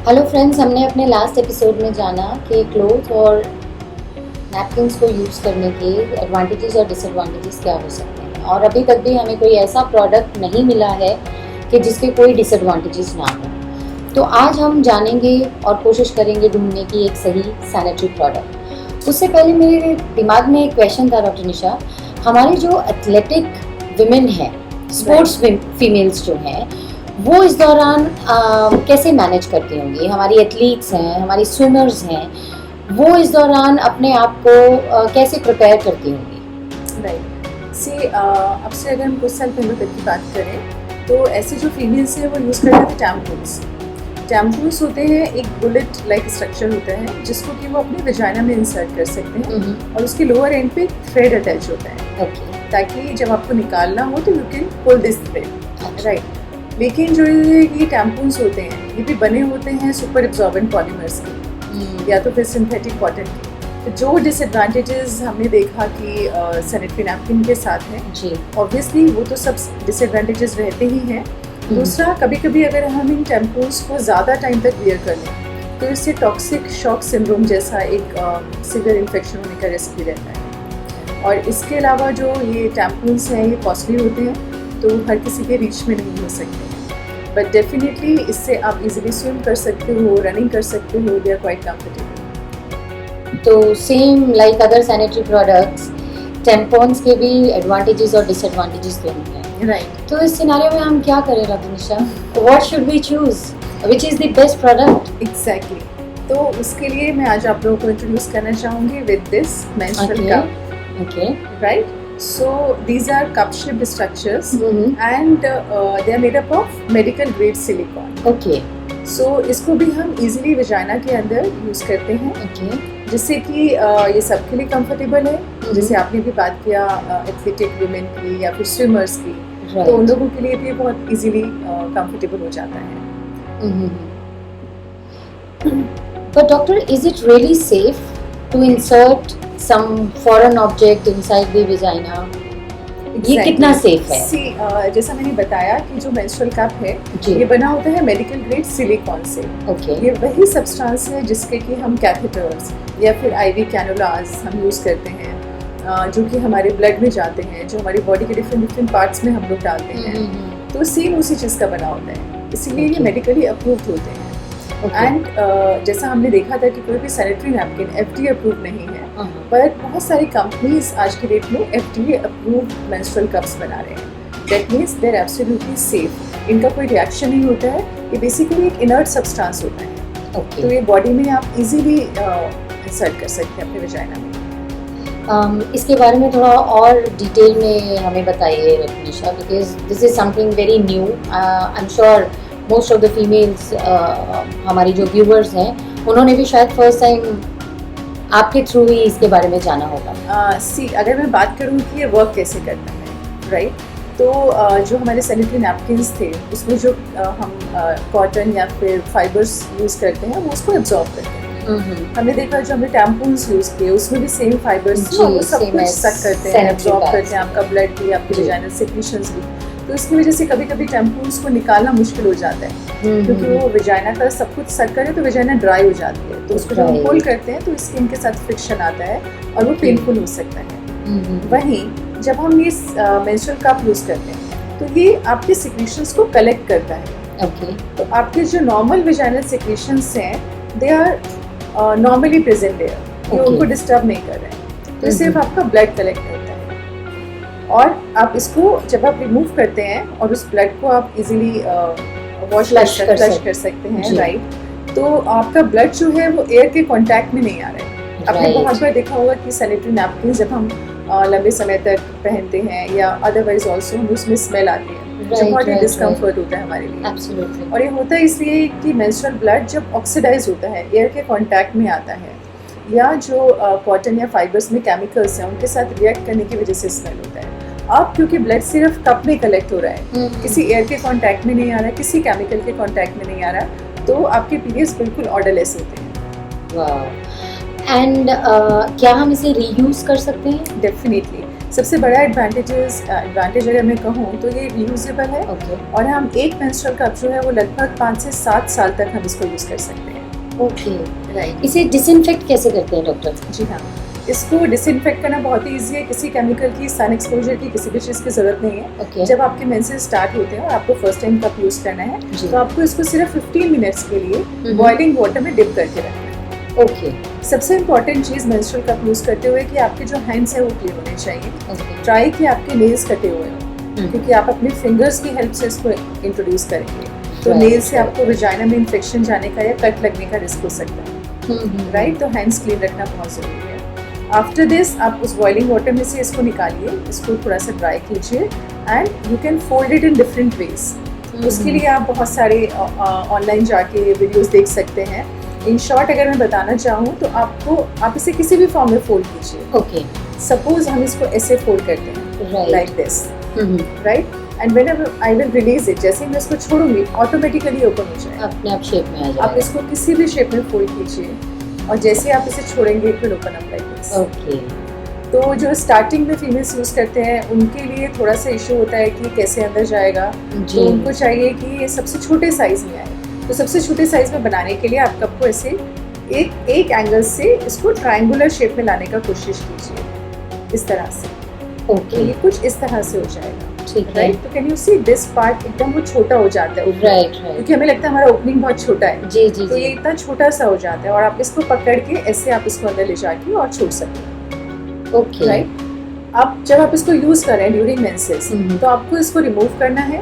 Hello friends, हमने अपने last episode में जाना कि क्लोथ और नैपकिन्स को यूज़ करने के एडवांटेजेस और डिसएडवांटेजेस क्या हो सकते हैं, और अभी तक भी हमें कोई ऐसा प्रोडक्ट नहीं मिला है कि जिसके कोई डिसएडवांटेजेस ना हो। तो आज हम जानेंगे और कोशिश करेंगे ढूंढने की एक सही सैनिटरी प्रोडक्ट। उससे पहले मेरे दिमाग में एक क्वेश्चन था डॉक्टर निशा, हमारी जो एथलेटिक विमेन हैं, स्पोर्ट्स फीमेल्स जो हैं, वो इस दौरान कैसे मैनेज करती होंगी? हमारी एथलीट्स हैं, हमारी स्विमर्स हैं, वो इस दौरान अपने आप को कैसे प्रिपेयर करती होंगी? राइट सी अब से अगर हम कुछ साल पहले तक की बात करें तो ऐसे जो फीमेल्स हैं वो यूज़ करते थे टैम्पून्स। टैम्पून्स होते हैं, एक बुलेट लाइक स्ट्रक्चर होता है जिसको कि वो अपने वजाइना में इंसर्ट कर सकते हैं और उसके लोअर एंड पे थ्रेड अटैच होता है ताकि जब आपको निकालना हो तो you can pull this thread, right. लेकिन जो ये टैम्पून्स होते हैं ये भी बने होते हैं सुपर एब्जॉर्बेंट पॉलीमर्स के या तो फिर सिंथेटिक कॉटन के। तो जो डिसएडवांटेजेस हमने देखा कि सैनिटरी नैपकिन के साथ हैं, ऑब्वियसली वो तो सब डिसएडवांटेजेस रहते ही हैं। दूसरा, कभी कभी अगर हम इन टैम्पून्स को ज़्यादा टाइम तक वियर कर लें तो इससे टॉक्सिक शॉक सिंड्रोम जैसा एक सीवियर इन्फेक्शन होने का रिस्क भी रहता है। और इसके अलावा जो ये टैम्पून्स हैं ये कॉस्टली होते हैं तो हर किसी के रीच में नहीं हो सकते, बट डेफिनेटली इससे आप इजीली स्विम कर सकते हो, रनिंग कर सकते हो, दे आर क्वाइट कंफर्टेबल। तो same like other sanitary products, tampons के भी एडवांटेजेस और डिसएडवांटेजेस दोनों हैं, राइट। तो इस सिनेरियो में हम क्या करें doctor Nisha? What should we choose, which is the best product? Exactly, तो उसके लिए मैं आज आप लोगों को इंट्रोड्यूस करना चाहूँगी with this menstrual cup. Okay, right. So these are cup-shaped structures and they are made up of medical grade silicone. Okay. So इसको भी हम easily वजाइना के अंदर यूज़ करते हैं, okay. जिससे कि ये सबके लिए कंफर्टेबल है। जैसे आपने भी बात किया एथलेटिक वुमेन की या फिर स्विमर्स की, तो उन लोगों के लिए भी बहुत इजीली कंफर्टेबल हो जाता है। But doctor, is it really safe to insert some foreign object inside the vagina? ये कितना सेफ है? जैसा मैंने बताया कि जो मेंस्ट्रुअल कप है ये बना होता है मेडिकल ग्रेड सिलिकॉन से। ये वही सब्सटेंस है जिसके कि हम कैथेटर्स या फिर आईवी कैनुलास हम यूज़ करते हैं, जो कि हमारे ब्लड में जाते हैं, जो हमारी बॉडी के डिफरेंट पार्ट्स में हम लोग डालते हैं। तो सेम उसी चीज़ का बना होता है, इसीलिए ये मेडिकली अप्रूव्ड होते हैं। एंड जैसा हमने देखा था कि कोई भी सैनिटरी नैपकिन FDA अप्रूव नहीं है, पर बहुत सारी कंपनीज आज की डेट में FDA अप्रूव्ड मेंस्ट्रुअल कप्स बना रहे हैं। That means they are absolutely safe, इनका कोई रिएक्शन नहीं होता है, ये बेसिकली एक इनर्ट सब्सटेंस होता है। तो ये बॉडी में आप इजीली इंसर्ट कर सकते हैं अपने वजाइना में। इसके बारे में थोड़ा और डिटेल में हमें बताइए Nisha, because this is something very new. I am sure most of the females, हमारी जो व्यूवर्स हैं, उन्होंने भी शायद फर्स्ट टाइम आपके थ्रू ही इसके बारे में जाना होगा। अगर मैं बात करूँ कि ये वर्क कैसे करता है, राइट, तो जो हमारे सैनिटरी नैपकिन्स थे उसमें जो हम कॉटन या फिर फाइबर्स यूज़ करते हैं वो उसको एब्जॉर्ब करते हैं। हमने देखा जो हमने टैम्पून्स यूज़ किए उसमें भी सेम फाइबर्स सब कुछ सक करते हैं, एब्जॉर्ब करते हैं आपका ब्लड भी, आपके वजाइनल सिक्रीशंस भी। तो इसकी वजह से कभी कभी टैम्पून्स को निकालना मुश्किल हो जाता है, क्योंकि वो वजाइना का सब कुछ सक करे तो वजाइना ड्राई हो जाती है। तो उसको जब हम पुल करते हैं तो स्किन के साथ फ्रिक्शन आता है और वो पेनफुल हो सकता है। वहीं जब हम ये मेंस्ट्रुअल कप यूज़ करते हैं तो ये आपके सिक्रीशंस को कलेक्ट करता है। तो आपके जो नॉर्मल वजाइनल सिक्रीशंस हैं they are normally present there, ये उनको डिस्टर्ब नहीं कर रहे हैं। तो सिर्फ आपका ब्लड कलेक्ट करता है और आप इसको जब आप रिमूव करते हैं और उस ब्लड को आप इजीली वॉश फ्लश कर सकते हैं, राइट। तो आपका ब्लड जो है वो एयर के कांटेक्ट में नहीं आ रहा है। आपने बहुत बार देखा होगा कि सैनिटरी नैपकिन जब हम लंबे समय तक पहनते हैं या अदरवाइज ऑल्सो उसमें स्मेल आती है, जो बहुत ही डिस्कम्फर्ट होता है हमारे लिए। और ये होता है इसलिए कि मेंस्ट्रुअल ब्लड जब ऑक्सीडाइज होता है, एयर के कांटेक्ट में आता है, या जो कॉटन या फाइबर्स में केमिकल्स हैं उनके साथ रिएक्ट करने की वजह से स्मेल होता है। अब क्योंकि ब्लड सिर्फ कप में कलेक्ट हो रहा है, किसी एयर के कांटेक्ट में नहीं आ रहा है, किसी केमिकल के कांटेक्ट में नहीं आ रहा, तो आपके पीरियड्स बिल्कुल ऑर्डरलेस होते हैं। एंड क्या हम इसे रीयूज कर सकते हैं? डेफिनेटली। सबसे बड़ा एडवांटेज अगर मैं कहूँ तो ये रियूजेबल है। ओके और हम एक मेंस्ट्रुअल कप जो है वो लगभग 5 से 7 साल तक हम इसको यूज़ कर सकते हैं। ओके। राइट। इसे डिसइंफेक्ट कैसे करते हैं डॉक्टर? जी हाँ, इसको डिसइंफेक्ट करना बहुत ही ईजी है। किसी केमिकल की, सन एक्सपोजर की, किसी भी चीज़ की ज़रूरत नहीं है। ओके जब आपके मेंसेस स्टार्ट होते हैं और आपको फर्स्ट टाइम कप यूज़ करना है जी तो आपको इसको सिर्फ 15 मिनट्स के लिए बॉइलिंग वाटर में डिप करके रखना है। ओके सबसे इम्पॉर्टेंट चीज़ मेंस्ट्रुअल कप यूज़ करते हुए कि आपके जो हैंड्स है वो क्लीन होने चाहिए। ओके ट्राई कि आपके नेल्स कटे हुए हों, क्योंकि आप अपने फिंगर्स की हेल्प से इसको इंट्रोड्यूस करेंगे तो Right, नेल से right. आपको विजाइना में इन्फेक्शन जाने का या कट लगने का रिस्क हो सकता है। राइट। तो हैंड्स क्लीन रखना बहुत ज़रूरी है। आफ्टर दिस आप उस बॉइलिंग वाटर में से इसको निकालिए, इसको थोड़ा सा ड्राई कीजिए and you can fold it in different ways. उसके लिए आप बहुत सारे ऑनलाइन जाके वीडियोस देख सकते हैं। इन शॉर्ट अगर मैं बताना चाहूँ तो आप इसे किसी भी फॉर्म में फोल्ड कीजिए। ओके सपोज हम इसको ऐसे फोल्ड करते हैं, right like this, right. And when I will release it, जैसे ही मैं इसको छोड़ूंगी ऑटोमेटिकली ओपन हो जाएगा। अपने आप शेप में आ आप जाएगा। इसको किसी भी शेप में फोल्ड कीजिए और जैसे आप इसे छोड़ेंगे it will open up like this. Okay तो जो स्टार्टिंग में फीमेल्स यूज़ करते हैं उनके लिए थोड़ा सा इशू होता है कि कैसे अंदर जाएगा। जी तो उनको चाहिए कि ये सबसे छोटे साइज़ में आए। तो सबसे छोटे साइज़ में बनाने के लिए आप कप को ऐसे एक एंगल से इसको ट्रायंगुलर शेप में लाने का कोशिश कीजिए, इस तरह से। तो ओके ये कुछ इस तरह से हो जाएगा। ठीक है राइट। तो can you see this part एकदम वो छोटा हो जाता है ऊपर। राइट राइट क्योंकि हमें लगता है हमारा ओपनिंग बहुत छोटा है, जी जी तो ये जी इतना छोटा सा हो जाता है और आप इसको पकड़ के ऐसे आप इसको अंदर ले जाके और छोड़ सकते हैं। Okay right. अब जब आप इसको यूज करें ड्यूरिंग मेंसेस तो आपको इसको रिमूव करना है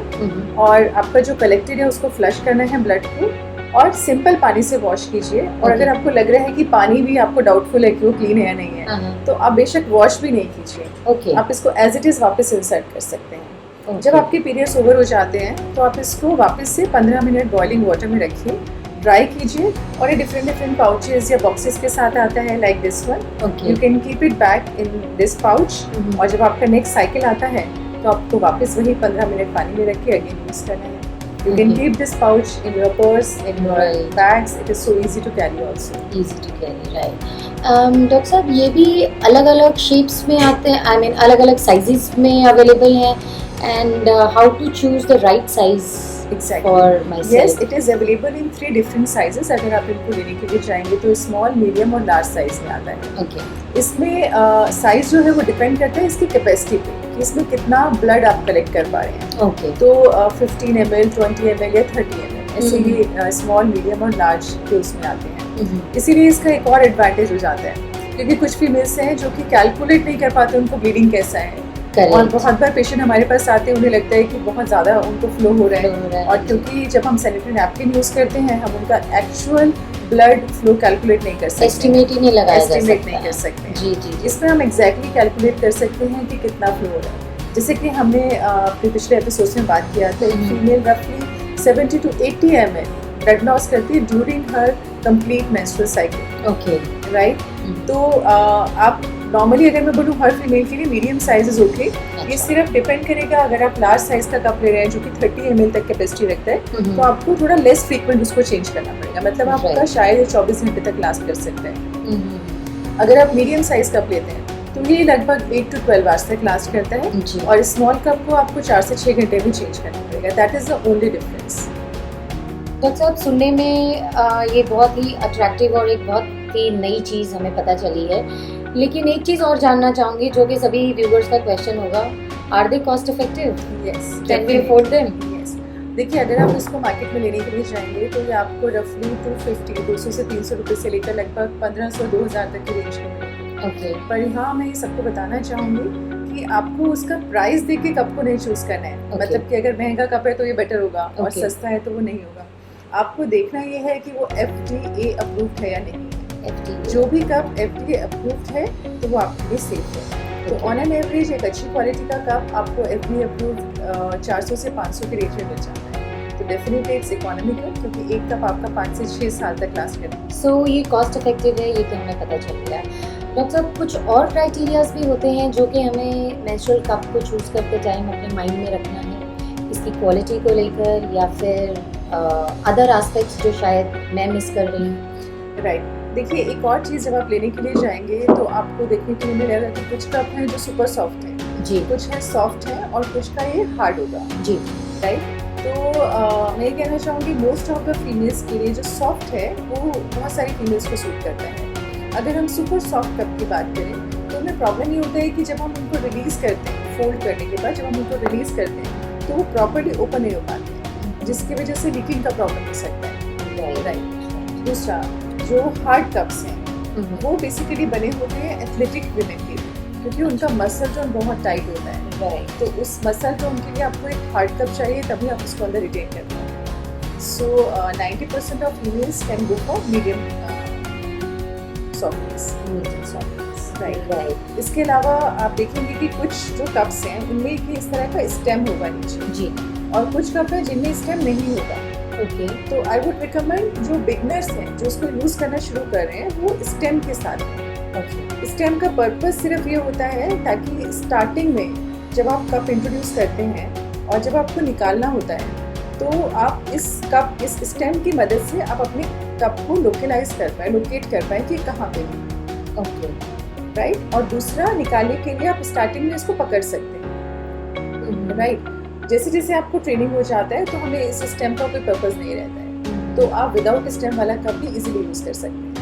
और आपका जो कलेक्टेड है उसको फ्लश करना है ब्लड को, और सिंपल पानी से वॉश कीजिए। और Okay. अगर आपको लग रहा है कि पानी भी आपको डाउटफुल है कि वो क्लीन है या नहीं है तो आप बेशक वॉश भी नहीं कीजिए, ओके आप इसको एज इट इज वापस इंसर्ट कर सकते हैं। जब आपके पीरियड्स ओवर हो जाते हैं तो आप इसको वापस से 15 मिनट बॉइलिंग वाटर में रखिए, ड्राई कीजिए और ये डिफरेंट पाउचेस या बॉक्सेस के साथ आता है like this one. Okay you can keep it back in this pouch और जब आपका नेक्स्ट साइकिल आता है तो आपको वापस वही 15 मिनट पानी में रख के अगेन यूज करना है। You can Okay. Keep this pouch in your purse, in your Right. Bags. It is so easy to carry also. Easy to carry right. Doctor साहब ये भी अलग अलग शेप्स में आते हैं, आई मीन अलग अलग साइजेस में अवेलेबल हैं, and how to choose the right size Exactly. For my Yes, self? it is available in 3 different sizes। अगर आप इनको लेने के लिए जाएंगे तो स्मॉल, मीडियम और लार्ज साइज में आता है। ओके इसमें साइज जो है वो डिपेंड करता है इसकी कैपेसिटी पे कि इसमें कितना ब्लड आप कलेक्ट कर पा रहे हैं। ओके तो 15 ml, 20 ml या 30 ml ऐसे ही स्मॉल, मीडियम और लार्ज के उसमें आते हैं। इसीलिए इसका एक और एडवांटेज हो जाता है क्योंकि कुछ फीमेल्स हैं जो कि कैलकुलेट नहीं कर पाते उनको ब्लीडिंग कैसा है। और करेक्ट बहुत बार पेशेंट हमारे पास आते हैं, उन्हें लगता है कि बहुत ज़्यादा उनको फ्लो हो रहा है, और क्योंकि जब हम सैनिटरी नैपकिन यूज़ करते हैं हम उनका एक्चुअल ब्लड फ्लो कैलकुलेट नहीं कर सकते, एस्टिमेट ही नहीं लगाया जा एस्टिमेट सकता नहीं कर है। सकते। जी जी जी इसमें हम एग्जैक्टली कैलकुलेट कर सकते हैं कि कितना फ्लो हो रहा है। जैसे कि हमने अपने पिछले एपिसोड में बात किया था, एक फीमेल रफली 70 to 80 ml ब्लड लॉस करती है during her complete menstrual cycle. Okay right. तो आप नॉर्मली अगर मैं बोलूँ हर फीमेल के लिए मीडियम साइज इज ओके। ये सिर्फ डिपेंड करेगा अगर आप लार्ज साइज का कप ले रहे हैं जो कि 30 ml तक कैपेसिटी रखता है तो आपको थोड़ा लेस फ्रीक्वेंट उसको चेंज करना पड़ेगा, मतलब आपका Right. शायद 24 घंटे तक लास्ट कर सकता है। अगर आप मीडियम साइज कप लेते हैं तो ये लगभग 8 to 12 आवर्स तक लास्ट करता है, जी और स्मॉल कप को आपको 4 से 6 घंटे में चेंज करना पड़ेगा। That is the only difference. Doctor साहब सुनने में ये बहुत ही अट्रैक्टिव और एक बहुत ही नई चीज़ हमें पता चली है, लेकिन एक चीज़ और जानना चाहूँगी जो कि सभी व्यूवर्स का क्वेश्चन होगा, are they cost effective? Yes, can we afford them? Yes. देखिए अगर आप इसको मार्केट में लेने के लिए जाएंगे तो ये आपको रफली 200 से 300 रुपये से लेकर लगभग 1500-2000 तक की रेंज में मिलेगी। ओके पर यहाँ मैं ये सबको बताना चाहूँगी कि आपको उसका प्राइस देख के कप को नहीं चूज़ करना है। Okay. मतलब कि अगर महंगा कप है तो ये बेटर होगा और Okay. सस्ता है तो वो नहीं होगा। आपको देखना ये है कि वो FDA अप्रूव्ड है या नहीं है। FDA जो भी कप FDA अप्रूव्ड है तो वो आपके लिए सेफ है। तो ऑन एन एवरेज एक अच्छी क्वालिटी का कप आपको FDA अप्रूव्ड 400 से 500 के रेंज में मिल जाता है। तो डेफिनेटली इट्स इकोनॉमिकल क्योंकि एक कप आपका 5 से 6 साल तक लास्ट करेगा। सो ये कॉस्ट इफेक्टिव है, ये तो हमें पता चल गया। डॉक्टर साहब कुछ और क्राइटेरियाज भी होते हैं जो कि हमें मेंस्ट्रुअल कप को चूज़ करते टाइम अपने माइंड में रखना है, इसकी क्वालिटी को लेकर या फिर अदर एस्पेक्ट्स जो शायद मैं मिस कर रही हूँ? राइट। देखिए एक और चीज़, जब आप लेने के लिए जाएंगे तो आपको देखने के लिए मिलेगा कि कुछ कप हैं जो सुपर सॉफ्ट हैं जी कुछ है सॉफ्ट है और कुछ का ये हार्ड होगा, जी राइट। तो मैं ये कहना चाहूँगी मोस्ट ऑफ द फीमेल्स के लिए जो सॉफ्ट है वो बहुत सारी फीमेल्स को सूट करता है। अगर हम सुपर सॉफ्ट कप की बात करें तो हमें प्रॉब्लम ये होता है कि जब हम उनको रिलीज़ करते हैं, फोल्ड करने के बाद जब हम उनको रिलीज़ करते हैं तो वो प्रॉपर्ली ओपन नहीं हो पाते हैं, जिसकी वजह से लीकिंग का प्रॉब्लम हो सकता है, राइट। दूसरा, जो हार्ड कप्स हैं वो बेसिकली बने होते हैं एथलेटिक वुमेन के लिए, क्योंकि उनका मसल जो बहुत टाइट होता है, राइट। तो उस मसल जो उनके लिए आपको एक हार्ड कप चाहिए तभी आप उसको अंदर रिटेन करते हैं। सो 90% of females can go for medium softness, right. इसके अलावा आप देखेंगे कि कुछ जो कप्स हैं उनमें कि इस तरह का स्टेम होगा नीचे जी और कुछ कप है जिनमें स्टेम नहीं होगा। ओके तो आई वुड रिकमेंड जो बिगनर्स हैं जो उसको यूज़ करना शुरू कर रहे हैं वो स्टेम के साथ हैं। ओके स्टेम का पर्पस सिर्फ ये होता है ताकि स्टार्टिंग में जब आप कप इंट्रोड्यूस करते हैं और जब आपको निकालना होता है तो आप इस स्टेम की मदद से आप अपने कप को लोकेट कर पाए कि कहाँ पे है, ओके राइट। और दूसरा, निकालने के लिए आप स्टार्टिंग में इसको पकड़ सकते हैं, राइट। जैसे जैसे आपको ट्रेनिंग हो जाता है तो हमें इस स्टेम का कोई पर्पस नहीं रहता है, तो आप विदाउट स्टेम वाला कप भी इजीली यूज़ कर सकते हैं।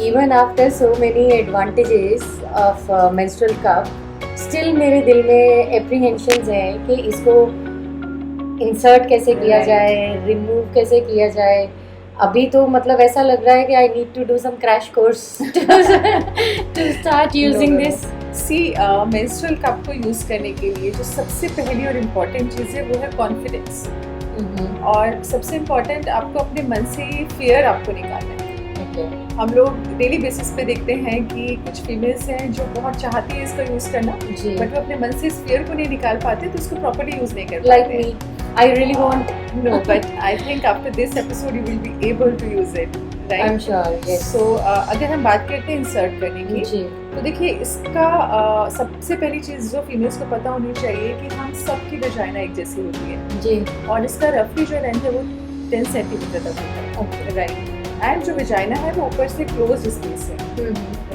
Even after so many advantages of menstrual cup, still मेरे दिल में एप्रीहेंशंस हैं कि इसको इंसर्ट कैसे किया Right. जाए, रिमूव कैसे किया जाए। अभी तो मतलब ऐसा लग रहा है कि I need to do some crash course to start using this. See menstrual cup को यूज़ करने के लिए जो सबसे पहली और इम्पॉर्टेंट चीज़ है वो है कॉन्फिडेंस, और सबसे इम्पॉर्टेंट आपको अपने मन से फियर आपको निकालना है। हम लोग डेली बेसिस पे देखते हैं कि कुछ फीमेल्स हैं जो बहुत चाहती है इसका यूज़ करना, जी बट वो अपने मन से इस फियर को नहीं निकाल पाते तो उसको प्रॉपर्ली यूज़ नहीं कर लाइक पाते। Me, I really want, No, but I think after this episode you will be able to use it, right? I am sure, yes. So अगर हम बात करते हैं इंसर्ट करने की, जी तो देखिए इसका सबसे पहली चीज़ जो फीमेल्स को पता होनी चाहिए कि हम सबकी वजाइना एक जैसी होती है जी और इसका रफली जो लेंथ है वो 10 सेंटीमीटर तक होता ओके है, राइट। एंड जो वजाइना है वो ऊपर से क्लोज स्पेस है,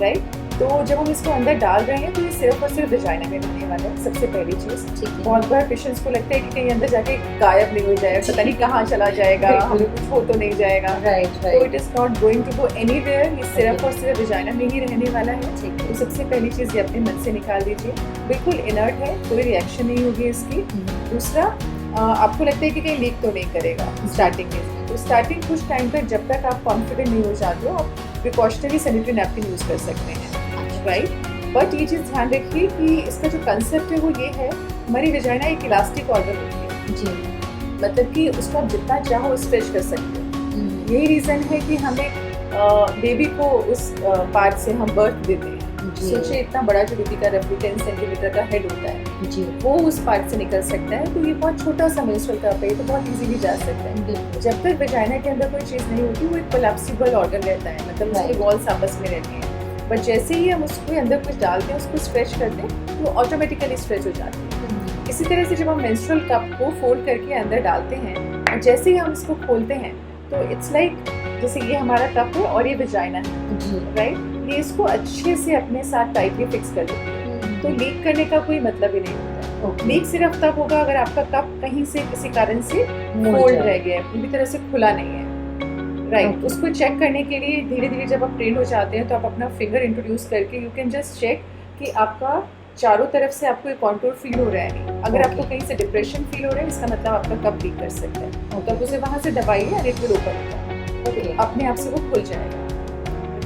राइट। तो जब हम इसको अंदर डाल रहे हैं तो ये सिर्फ और सिर्फ वजाइना में रहने वाला है, सबसे पहली चीज़। ठीक है। बहुत बार पेशेंट्स को लगता है कि कहीं अंदर जाके गायब नहीं हो जाए, पता नहीं कहाँ चला जाएगा, हमें कुछ हो तो नहीं जाएगा, राइट तो right it is not going to go anywhere. ये सिर्फ और सिर्फ वजाइना में ही रहने वाला है। ठीक तो सबसे पहली चीज़ ये अपने मन से निकाल दीजिए, बिल्कुल इनर्ट है, कोई रिएक्शन नहीं होगी इसकी। दूसरा, आपको लगता है कि कहीं लीक तो नहीं करेगा स्टार्टिंग में, तो स्टार्टिंग कुछ टाइम तक जब तक आप कॉन्फिडेंट नहीं हो जाते हो आप प्रिकॉशनरी सैनिटरी नैपकिन यूज़ कर सकते हैं, राइट। बट ये चीज़ ध्यान रखिए कि इसका जो कंसेप्ट है वो ये है, हमारी वजाइना एक इलास्टिक ऑर्गन होती है, जी मतलब कि उसको आप जितना चाहो स्ट्रेच कर सकते हो। यही रीज़न है कि हमें बेबी को उस पार्ट से हम बर्थ देते हैं। जी सोचिए इतना बड़ा जो बेबी का रफली 10 सेंटीमीटर का हेड होता है जी वो उस पार्ट से निकल सकता है, तो ये बहुत छोटा सा मेंस्ट्रुअल कप है, तो बहुत इजीली जा सकता है। बिल्कुल जब तक वजाइना के अंदर कोई चीज़ नहीं होती वो एक कोलैप्सिबल ऑर्गन रहता है, मतलब उसके Right. वॉल्स आपस में रहती हैं। बट जैसे ही हम उसको अंदर कुछ डालते हैं, उसको स्ट्रेच करते हैं, तो वो ऑटोमेटिकली स्ट्रेच हो जाती है। इसी तरह से जब हम मेंस्ट्रुअल कप को फोल्ड करके अंदर डालते हैं और जैसे ही हम इसको खोलते हैं तो इट्स लाइक जैसे ये हमारा कप है और ये वजाइना है, जी राइट। ये इसको अच्छे से अपने साथ टाइटली फिक्स कर देते हैं, तो लीक करने का कोई मतलब ही नहीं होता। ओके लीक सिर्फ तब होगा अगर आपका कप कहीं से किसी कारण से मुड़ फोल्ड जाए। रह गया है, पूरी तरह से खुला नहीं है, राइट। Okay. उसको चेक करने के लिए धीरे धीरे जब आप ट्रेन हो जाते हैं तो आप अपना फिंगर इंट्रोड्यूस करके यू कैन जस्ट चेक कि आपका चारों तरफ से आपको एक कॉन्टूर फील हो रहा है नहीं। अगर Okay. आपको कहीं से डिप्रेशन फील हो रहा है इसका मतलब आपका कप लीक कर सकता है, Okay. तो आप उसे वहाँ से दबाइए और इट विल ओपन होगा, ओके अपने आप से वो खुल जाएगा,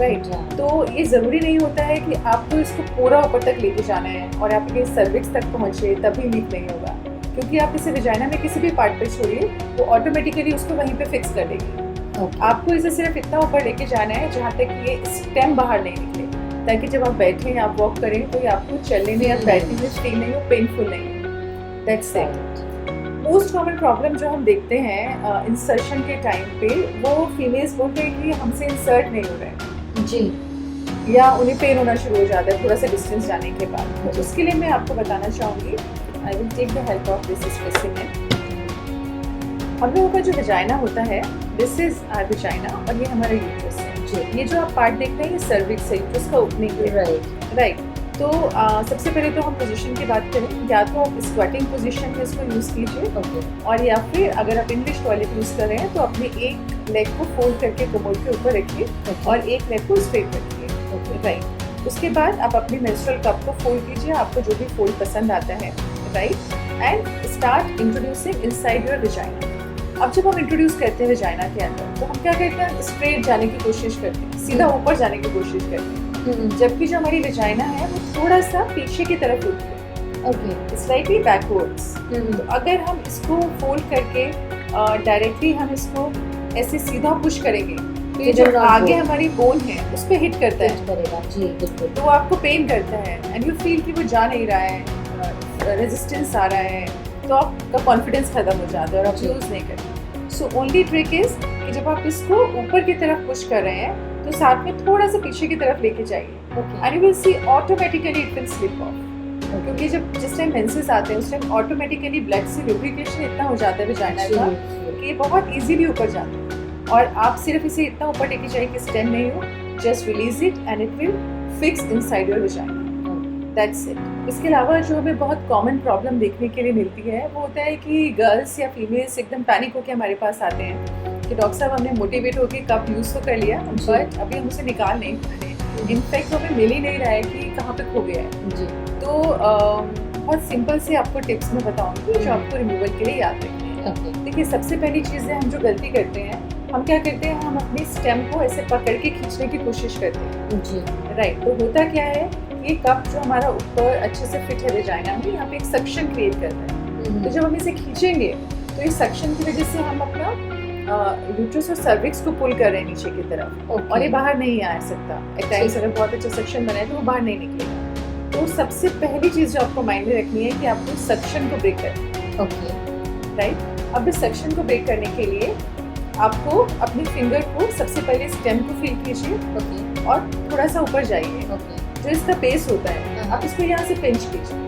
राइट। अच्छा। तो ये ज़रूरी नहीं होता है कि आपको इसको पूरा ऊपर तक लेके जाना है और आपके सर्विक्स तक पहुँचे तभी लीक नहीं होगा, क्योंकि आप इसे वजाइना में किसी भी पार्ट पे छोड़िए वो ऑटोमेटिकली उसको वहीं पे फिक्स कर देगी। ओके आपको इसे सिर्फ इतना ऊपर लेके जाना है जहाँ तक ये स्टेम बाहर नहीं निकले, ताकि जब आप बैठें आप वॉक करें तो ये आपको चलने में या बैठने में फील नहीं हो, पेनफुल नहीं हो। That's it. Most common problem जो हम देखते हैं इंसर्शन के टाइम पे, वो फीमेल्स बोलते हैं कि हमसे इंसर्ट नहीं हो रहा है, जी या उन्हें पेन होना शुरू हो जाता है थोड़ा सा डिस्टेंस जाने के बाद। तो उसके लिए मैं आपको बताना चाहूँगी, I will take the help of this specimen. हम लोगों का जो वजाइना होता है दिस इज आवर विजाइना और ये हमारा यूट्रस है। जी। ये जो आप पार्ट देख रहे हैं ये सर्विक्स है, यूट्रस का ओपनिंग है। राइट। राइट। तो सबसे पहले तो हम पोजीशन की बात करें, या तो आप स्क्वाटिंग पोजीशन में इसको यूज़ कीजिए, ओके। और या फिर अगर आप इंग्लिश टॉयलेट यूज़ कर रहे हैं तो अपने एक लेग को फोल्ड करके कमर के ऊपर रखिए और एक लेग को स्ट्रेट रखिए। ओके। राइट। उसके बाद आप अपनी मेंस्ट्रुअल कप को फोल्ड कीजिए, आपको जो भी फोल्ड पसंद आता है। Right. And start introducing inside your vagina. अब जब हम इंट्रोड्यूस करते हैं विजाइना के अंदर तो हम क्या करते हैं, स्ट्रेट जाने की कोशिश करते हैं, सीधा ऊपर जाने की कोशिश करते हैं, जबकि जो हमारी विजाइना है वो थोड़ा सा पीछे की तरफ होती है। ओके। Slightly backwards. तो अगर हम इसको फोल्ड करके डायरेक्टली हम इसको ऐसे सीधा पुश करेंगे तो ये जो आगे हमारी बोन है उस पर हिट करता है, करेगा। जी बिल्कुल। तो आपको पेन करता है एंड यू फील कि वो जा नहीं रहा है, रेजिस्टेंस आ रहा है, तो आपका कॉन्फिडेंस खत्म हो जाता है और आप यूज नहीं करते। सो ओनली ट्रिक इज कि जब आप इसको ऊपर की तरफ पुश कर रहे हैं तो साथ में थोड़ा सा पीछे की तरफ लेके जाइए and you will see automatically it will slip of. क्योंकि जब जिस टाइम मेंसेस आते हैं उस टाइम ऑटोमेटिकली ब्लड से लुब्रिकेशन इतना हो जाता है विजाइना का कि ये बहुत इजीली ऊपर जाता है, और आप सिर्फ इसे इतना ऊपर लेके जाइए कि स्टेम नहीं हो, just release it and it will fix inside your vagina. That's it. इसके अलावा जो हमें बहुत कॉमन प्रॉब्लम देखने के लिए मिलती है वो होता है कि गर्ल्स या फीमेल्स एकदम पैनिक होकर हमारे पास आते हैं कि डॉक्टर साहब हमने मोटिवेट होकर कप यूज़ तो कर लिया बट अभी हम उसे निकाल नहीं पा रहे, इनफैक्ट हमें मिल ही नहीं रहा है कि कहाँ पे खो गया है। जी। तो बहुत सिंपल से आपको टिप्स में बताऊंगी जो आपको रिमूवल के लिए याद रखनी है। देखिए, सबसे पहली चीज़ है हम जो गलती करते हैं, हम क्या करते हैं, हम अपनी स्टेम को ऐसे पकड़ के खींचने की कोशिश करते हैं। जी। राइट। तो होता क्या है, ये कप जो हमारा ऊपर अच्छे से फिट है विजाइना में, यहाँ पे एक सक्शन क्रिएट करता है। तो जब हम इसे खींचेंगे तो इस सक्शन की वजह से हम अपना यूट्रस और सर्विक्स को पुल कर रहे हैं नीचे की तरफ, और ये बाहर नहीं आ सकता। एक टाइम से अगर बहुत अच्छा सक्शन बनाए तो वो बाहर नहीं निकलेगा। तो सबसे पहली चीज़ जो आपको माइंड में रखनी है कि आपको सक्शन को ब्रेक करना है। ओके। राइट। अब इस सक्शन को ब्रेक करने के लिए आपको अपने फिंगर को सबसे पहले स्टेम को फील कीजिए ओके। और थोड़ा सा ऊपर जाइए। ओके। जो इसका बेस होता है आप इसको यहाँ से पिंच कीजिए।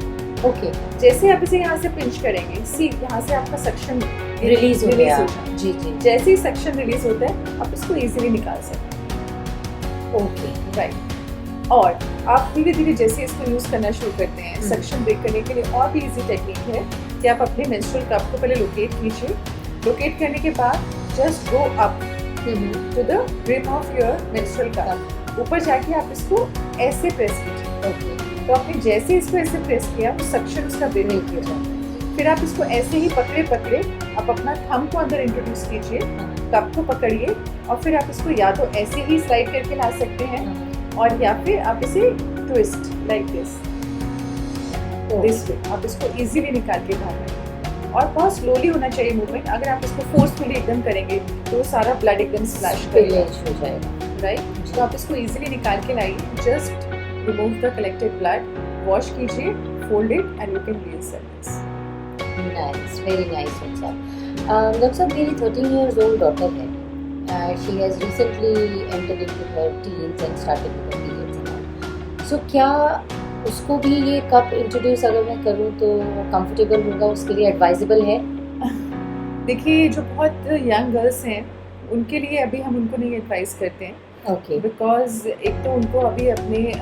ओके। जैसे आप इसे यहाँ से पिंच करेंगे, सी यहाँ से आपका सक्शन रिलीज हो गया। जाए। जी जी। जैसे ही सक्शन रिलीज होता है आप इसको इजीली निकाल सकते हैं। ओके। राइट। और आप धीरे धीरे जैसे इसको यूज करना शुरू करते हैं, सक्शन ब्रेक करने के लिए और भी इजी टेक्निक है कि आप अपने मेंस्ट्रुअल कप को पहले लोकेट कीजिए। लोकेट करने के बाद just go up to the grip of your menstrual cup. ऊपर जाके आप इसको ऐसे प्रेस कीजिए। ओके। तो आपने जैसे इसको ऐसे प्रेस किया वो सक्शन उसका ब्रेक नहीं किया जाता है। फिर आप इसको ऐसे ही पकड़े पकड़े आप अपना थंब को अंदर इंट्रोड्यूस कीजिए, कप को पकड़िए, और फिर आप इसको या तो ऐसे ही स्लाइड करके ला सकते हैं और या फिर आप इसे ट्विस्ट लाइक दिस वे आप इसको इजीली निकाल के बाहर लाइए। और बहुत स्लोली होना चाहिए मूवमेंट। अगर आप इसको फोर्सफुली एकदम करेंगे तो सारा ब्लड एकदम स्प्लैश हो जाएगा। राइट। तो आप इसको इजीली निकाल के लाइए। Just remove the collected blood, wash कीजिए, fold it and you can reuse this. Nice, very nice doctor साहब। मेरी 13 years old daughter है। She has recently entered into her teens and started with her periods and all. So क्या उसको भी ये cup introduce अगर मैं करूँ तो कंफर्टेबल होगा, उसके लिए एडवाइजेबल है? देखिए, जो बहुत यंग गर्ल्स हैं उनके लिए अभी हम उनको नहीं एडवाइस करते हैं। ओके। बिकॉज एक तो उनको अभी अपने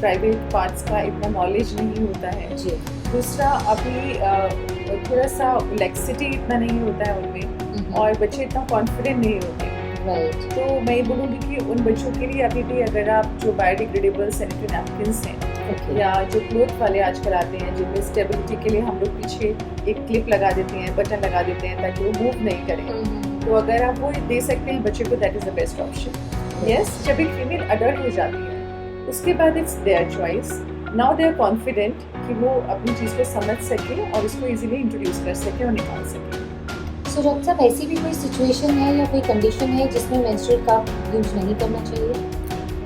प्राइवेट पार्ट्स का इतना नॉलेज नहीं होता है। जी। दूसरा अभी थोड़ा सा लेक्सिटी इतना नहीं होता है उनमें, और बच्चे इतना कॉन्फिडेंट नहीं होते। राइट। तो मैं ये बोलूँगी कि उन बच्चों के लिए अभी भी अगर आप जो बायोडिग्रेडेबल सैनिटरी नैपकिन्स हैं या जो क्लोथ वाले आजकल आते हैं जिनमें स्टेबिलिटी के लिए हम लोग पीछे एक क्लिप लगा देते हैं, बटन लगा देते हैं ताकि वो मूव नहीं करें, तो अगर आप वो दे सकते हैं बच्चे को, that is the best option. Yes. जब एक फीमेल अडल्ट हो जाती है उसके बाद it's their choice. Now they are confident कि वो अपनी चीज़ को समझ सके और इसको इजीली इंट्रोड्यूस कर सके और निकाल सके। सो डॉक्टर साहब, ऐसी भी कोई सिचुएशन है या कोई कंडीशन है जिसमें मेंस्ट्रुअल कप यूज नहीं करना चाहिए?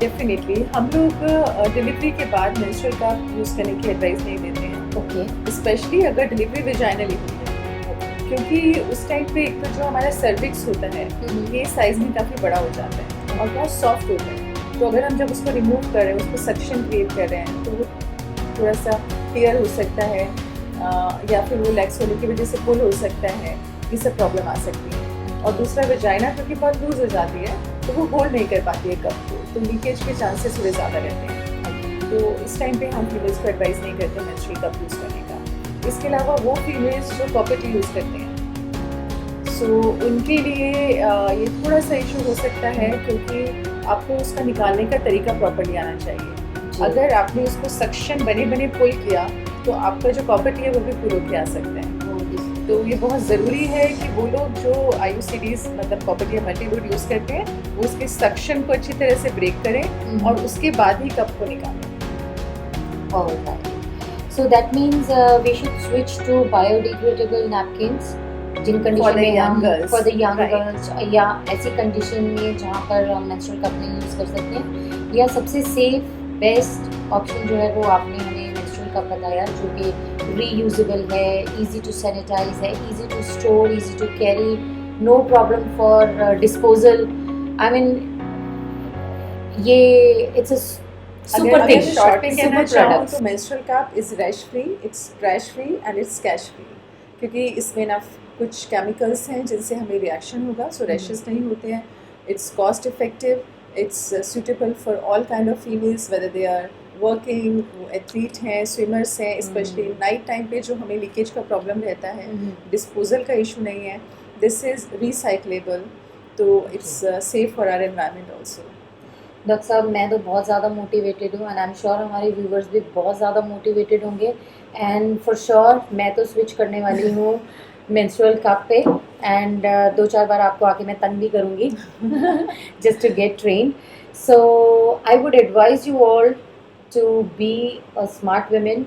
डेफिनेटली हम लोग डिलीवरी के बाद मेंस्ट्रुअल कप यूज़ करने की एडवाइस नहीं देते हैं। ओके। स्पेशली अगर डिलीवरी वेजाइनली हुई है, क्योंकि उस टाइम पे एक तो जो हमारा सर्विक्स होता है ये साइज में काफ़ी बड़ा हो जाता है और बहुत सॉफ्ट होता है। तो अगर हम जब उसको रिमूव कर रहे हैं, उसको सक्शन क्रिएट कर रहे हैं, तो वो थोड़ा सा टीयर हो सकता है या फिर वो लैक्स होने की वजह से पुल हो सकता है, ये सब प्रॉब्लम आ सकती है। और दूसरा वेजाइना क्योंकि बहुत लूज हो जाती है तो वो होल्ड नहीं कर पाती है कप को, तो लीकेज के चांसेस थोड़े ज़्यादा रहते हैं। तो इस टाइम पे हम फीमेल्स को एडवाइस नहीं करते मेंस्ट्रुअल कप यूज़ करने का। इसके अलावा वो फीमेल्स जो कॉपर टी यूज़ करते हैं, सो उनके लिए ये थोड़ा सा इशू हो सकता है क्योंकि आपको उसका निकालने का तरीका प्रॉपर्ली आना चाहिए। अगर आपने उसको सक्शन बने बने पुल किया तो आपका जो कॉपर टी है वो भी पुल होके आ सकता है। तो ये बहुत ज़रूरी है कि वो लोग जो IUCDs मतलब कॉपर टी या मल्टीवुड यूज़ करते हैं वो उसके सक्शन को अच्छी तरह से ब्रेक करें और उसके बाद ही कप को निकालें। Alright. So that means we should switch to biodegradable napkins जिन कंडीशन में हम फॉर द यंग गर्ल्स या ऐसी कंडीशन में जहाँ पर हम मेंस्ट्रुअल कप नहीं यूज़ कर सकते हैं, या सबसे सेफ बेस्ट ऑप्शन जो है वो आपने हमें मेंस्ट्रुअल कप बताया जो कि रीयूजेबल है, इजी टू सैनिटाइज है, easy to store, easy to carry, no problem for disposal. I mean ये it's a super thing, short में कहना चाहूँ प्रोडक्ट। तो menstrual cup is rash free, it's rash free and it's cash free, क्योंकि इसमें ना कुछ केमिकल्स हैं जिनसे हमें रिएक्शन होगा, सो रैशेस नहीं होते हैं। It's cost effective, it's suitable for all kind of females whether they are working, athlete हैं, स्विमर्स हैं, स्पेशली नाइट टाइम पे जो हमें लीकेज का प्रॉब्लम रहता है, डिस्पोजल का इशू नहीं है। दिस इज़ रिसाइक्लेबल, तो it's safe for our environment also. Doctor साहब मैं तो बहुत ज़्यादा मोटिवेटेड हूँ एंड आई एम श्योर हमारे व्यूवर्स भी बहुत ज़्यादा मोटिवेटेड होंगे, एंड फॉर श्योर मैं तो स्विच करने वाली हूँ मेंस्ट्रुअल कप पे, एंड 2-4 बार आपको आके मैं तंग भी करूँगी just to get train. So I would advise you all to be a smart women,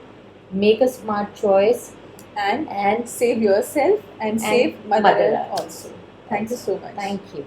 make a smart choice and save yourself and save mother also. Thank you so much. Thank you.